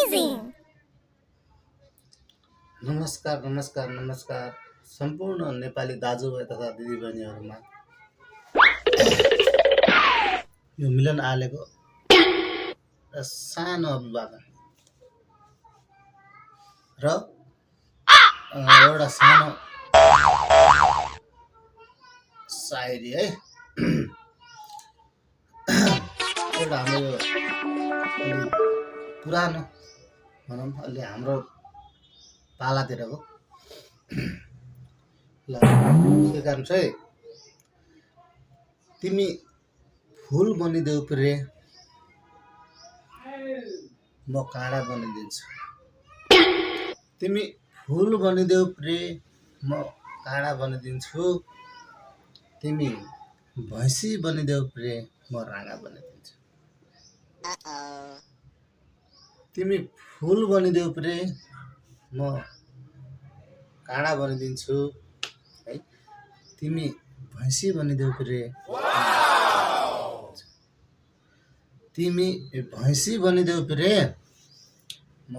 Amazing! नमस्कार नमस्कार नमस्कार सम्पूर्ण नेपाली दाजुभाइ तथा दिदीबहिनीहरूमा यो मिलन आलेको सानो अभिवादन र एउटा सानो सायरी है। एउटा हाम्रो यो अलि पुरानो भनौँ अलि हाम्रो पालातिरको ल के काम चाहिँ तिमी फुल बनिदेऊ प्रे म काँडा बनिदिन्छु। तिमी फुल बनिदेऊ प्रे म काँडा बनिदिन्छु। तिमी भैँसी बनिदेऊ प्रे म राँगा बनिदिन्छु। तिमी फुल बनिदेऊ प्रे म काँडा बनिदिन्छु है। तिमी भैँसी बनिदेऊ प्रे तिमी भैँसी बनिदेऊ प्रे म